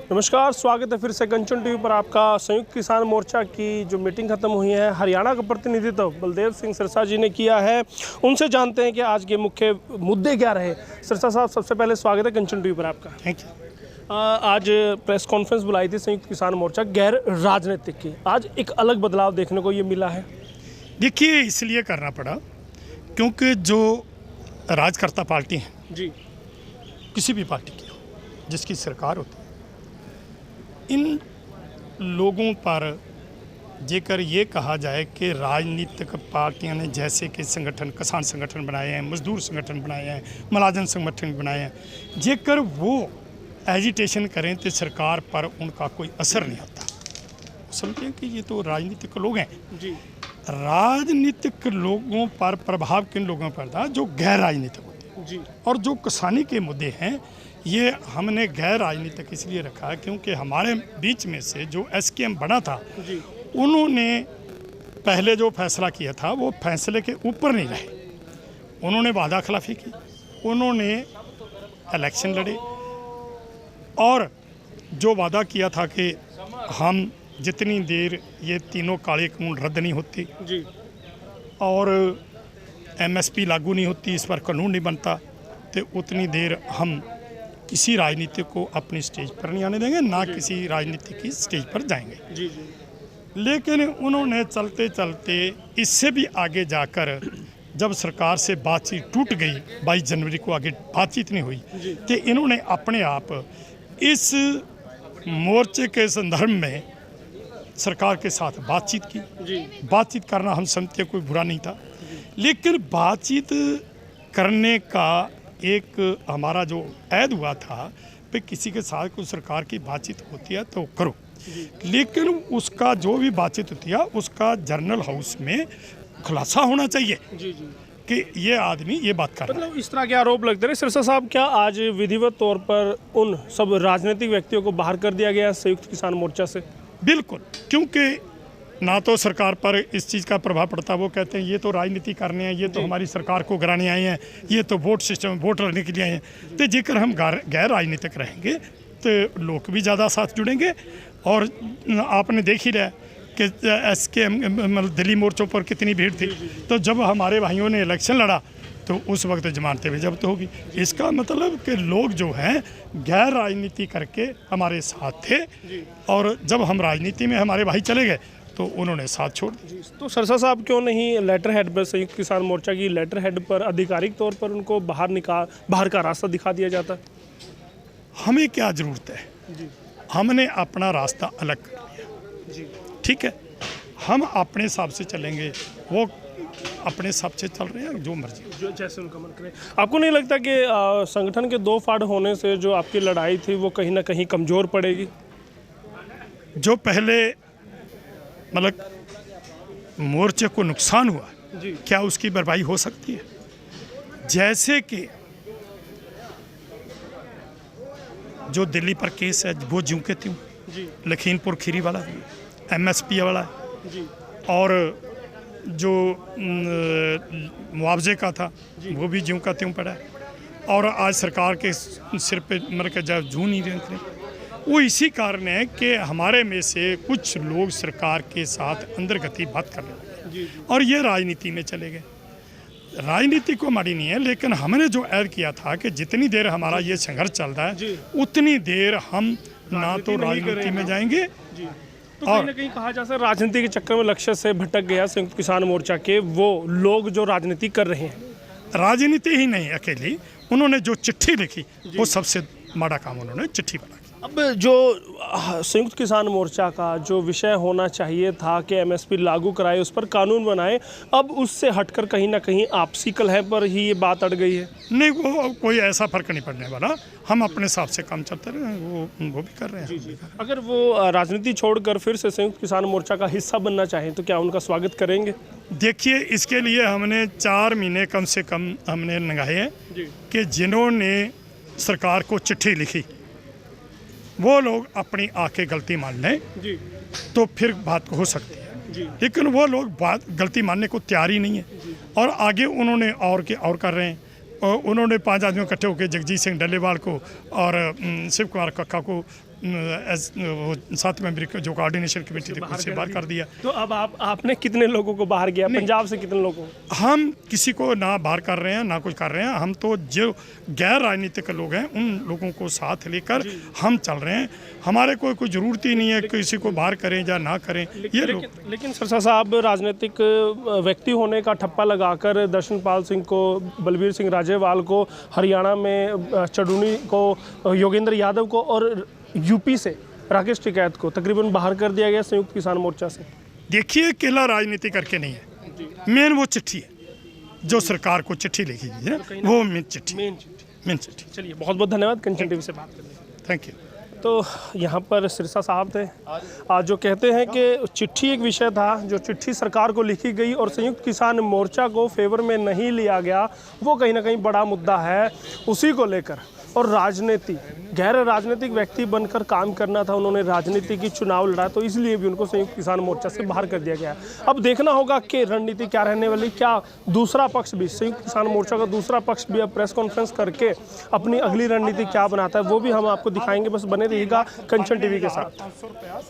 नमस्कार, स्वागत है फिर से कंचन टीवी पर आपका। संयुक्त किसान मोर्चा की जो मीटिंग खत्म हुई है, हरियाणा का प्रतिनिधित्व बलदेव सिंह सिरसा जी ने किया है। उनसे जानते हैं कि आज के मुख्य मुद्दे क्या रहे। सिरसा साहब, सबसे पहले स्वागत है कंचन टीवी पर आपका। Thank you. आज प्रेस कॉन्फ्रेंस बुलाई थी संयुक्त किसान मोर्चा गैर राजनीतिक की, आज एक अलग बदलाव देखने को ये मिला है। देखिए, इसलिए करना पड़ा क्योंकि जो राजकर्ता पार्टी है जी, किसी भी पार्टी की हो, जिसकी सरकार होती है, इन लोगों पर जेकर ये कहा जाए कि राजनीतिक पार्टियां ने जैसे कि संगठन, किसान संगठन बनाए हैं, मजदूर संगठन बनाए हैं, मुलाजिम संगठन बनाए हैं, जेकर वो एजिटेशन करें तो सरकार पर उनका कोई असर नहीं आता। समझिए कि ये तो राजनीतिक लोग हैं। जी, राजनीतिक लोगों पर प्रभाव किन लोगों पर था? जो गैर राजनीतिक होते हैं। जी, और जो किसानी के मुद्दे हैं, ये हमने गैर राजनीतिक इसलिए रखा है क्योंकि हमारे बीच में से जो एसकेएम बना था, जी, उन्होंने पहले जो फैसला किया था वो फैसले के ऊपर नहीं रहे। उन्होंने वादा खिलाफी की, उन्होंने इलेक्शन लड़े और जो वादा किया था कि हम जितनी देर ये तीनों काले कानून रद्द नहीं होते जी, और एमएसपी लागू नहीं होती, इस पर कानून नहीं बनता, तो उतनी देर हम किसी राजनीति को अपनी स्टेज पर नहीं आने देंगे, ना किसी राजनीति की स्टेज पर जाएंगे। जी, जी, लेकिन उन्होंने चलते चलते इससे भी आगे जाकर जब सरकार से बातचीत टूट गई, 22 जनवरी को आगे बातचीत नहीं हुई, तो इन्होंने अपने आप इस मोर्चे के संदर्भ में सरकार के साथ बातचीत की। जी, बातचीत करना हम समझते कोई बुरा नहीं था, लेकिन बातचीत करने का एक हमारा जो ऐद हुआ था कि किसी के साथ कोई सरकार की बातचीत होती है तो करो, लेकिन उसका जो भी बातचीत होती है उसका जर्नल हाउस में खुलासा होना चाहिए जी, जी। कि ये आदमी ये बात कर रहा है। मतलब इस तरह के आरोप लगते रहे। सिरसा साहब, क्या आज विधिवत तौर पर उन सब राजनीतिक व्यक्तियों को बाहर कर दिया गया संयुक्त किसान मोर्चा से? बिल्कुल, क्योंकि ना तो सरकार पर इस चीज़ का प्रभाव पड़ता। वो कहते हैं ये तो राजनीति करने हैं, ये तो हमारी सरकार को गिराने आए हैं, ये तो वोट सिस्टम वोट लड़ने के लिए आए हैं। तो जेकर हम गैर राजनीतिक रहेंगे तो लोग भी ज़्यादा साथ जुड़ेंगे। और आपने देख ही रहा कि एसकेएम मतलब दिल्ली मोर्चों पर कितनी भीड़ थी। तो जब हमारे भाइयों ने इलेक्शन लड़ा तो उस वक्त जमानतें भी जब्त होगी। इसका मतलब कि लोग जो हैं गैर राजनीति करके हमारे साथ थे, और जब हम राजनीति में हमारे भाई चले गए तो उन्होंने साथ छोड़ दिया। तो सिरसा साहब, क्यों नहीं लेटर हेड पर, संयुक्त किसान मोर्चा की लेटर हेड पर आधिकारिक तौर पर उनको बाहर का रास्ता दिखा दिया जाता? हमें क्या ज़रूरत है? जी, हमने अपना रास्ता अलग कर लिया, जी, ठीक है। हम अपने हिसाब से चलेंगे, वो अपने हिसाब से चल रहे हैं, जो मर्जी जो जैसे उनका मन करे। आपको नहीं लगता कि संगठन के दो फाड़ होने से जो आपकी लड़ाई थी वो कहीं ना कहीं कमज़ोर पड़ेगी? जो पहले मतलब मोर्चे को नुकसान हुआ, जी, क्या उसकी भरपाई हो सकती है? जैसे कि जो दिल्ली पर केस है वो ज्यों के त्यों, जी, लखीमपुर खीरी वाला, एमएसपी वाला, जी, और जो मुआवजे का था वो भी ज्यों का त्यों पड़ा है। और आज सरकार के सिर पे मर के जब जूं नहीं रहे, वो इसी कारण है कि हमारे में से कुछ लोग सरकार के साथ अंदर गति बात कर रहे जी, हैं और ये राजनीति में चले गए। राजनीति को माड़ी नहीं है, लेकिन हमने जो ऐड किया था कि जितनी देर हमारा ये संघर्ष चल रहा है जी, उतनी देर हम ना तो नहीं राजनीति करेंगे। में जाएंगे। जी। तो कहीं ना कहीं कहा जा सकता है राजनीति के चक्कर में लक्ष्य से भटक गया संयुक्त किसान मोर्चा के वो लोग जो राजनीति कर रहे हैं। राजनीति ही नहीं अकेली, उन्होंने जो चिट्ठी लिखी वो सबसे बड़ा काम उन्होंने चिट्ठी बना। अब जो संयुक्त किसान मोर्चा का जो विषय होना चाहिए था कि एमएसपी लागू कराए, उस पर कानून बनाए, अब उससे हटकर कहीं ना कहीं आपसी कलह पर ही ये बात अड़ गई है। नहीं, वो कोई ऐसा फर्क नहीं पड़ने वाला। हम अपने हिसाब से काम चलते रहे, वो भी कर रहे हैं। जी। अगर वो राजनीति छोड़कर फिर से संयुक्त किसान मोर्चा का हिस्सा बनना चाहें तो क्या उनका स्वागत करेंगे? देखिए, इसके लिए हमने 4 महीने कम से कम हमने लगाए हैं कि जिन्होंने सरकार को चिट्ठी लिखी वो लोग अपनी आके गलती मान लें जी, तो फिर बात हो सकती है। लेकिन वो लोग बात गलती मानने को तैयार ही नहीं है, और आगे उन्होंने और कर रहे हैं। और उन्होंने 5 आदमी इकट्ठे होकर जगजीत सिंह डल्लेवाल को और शिव कुमार कक्का को वो 7 मेंबर जो कोऑर्डिनेशन कमेटी थी उससे बाहर कर दिया। तो अब आपने कितने लोगों को बाहर किया, पंजाब से कितने लोगों को? हम किसी को ना बाहर कर रहे हैं ना कुछ कर रहे हैं, हम तो जो गैर राजनीतिक लोग हैं उन लोगों को साथ लेकर हम चल रहे हैं। हमारे कोई ज़रूरत ही नहीं है किसी को बाहर करें या ना करें। ये लेकिन सिरसा साहब राजनीतिक व्यक्ति होने का ठप्पा लगाकर दर्शनपाल सिंह को, बलबीर सिंह राजेवाल को, हरियाणा में चडूनी को, योगेंद्र यादव को और यूपी से राकेश टिकैत को तकरीबन बाहर कर दिया गया संयुक्त किसान मोर्चा से। देखिए, अकेला राजनीति करके नहीं है, मेन वो चिट्ठी है जो सरकार को चिट्ठी लिखी गई है, वो मेन चिट्ठी। चलिए, बहुत बहुत धन्यवाद कंचन टीवी से बात करने के लिए। Thank you. तो यहाँ पर सिरसा साहब थे, आज जो कहते हैं कि चिट्ठी एक विषय था, जो चिट्ठी सरकार को लिखी गई और संयुक्त किसान मोर्चा को फेवर में नहीं लिया गया, वो कहीं ना कहीं बड़ा मुद्दा है। उसी को लेकर और राजनीति, गैर राजनीतिक व्यक्ति बनकर काम करना था, उन्होंने राजनीति की चुनाव लड़ा, तो इसलिए भी उनको संयुक्त किसान मोर्चा से बाहर कर दिया गया। अब देखना होगा कि रणनीति क्या रहने वाली, क्या दूसरा पक्ष भी, संयुक्त किसान मोर्चा का दूसरा पक्ष भी अब प्रेस कॉन्फ्रेंस करके अपनी अगली रणनीति क्या बनाता है, वो भी हम आपको दिखाएंगे। बस बने रहिएगा कंचन टीवी के साथ।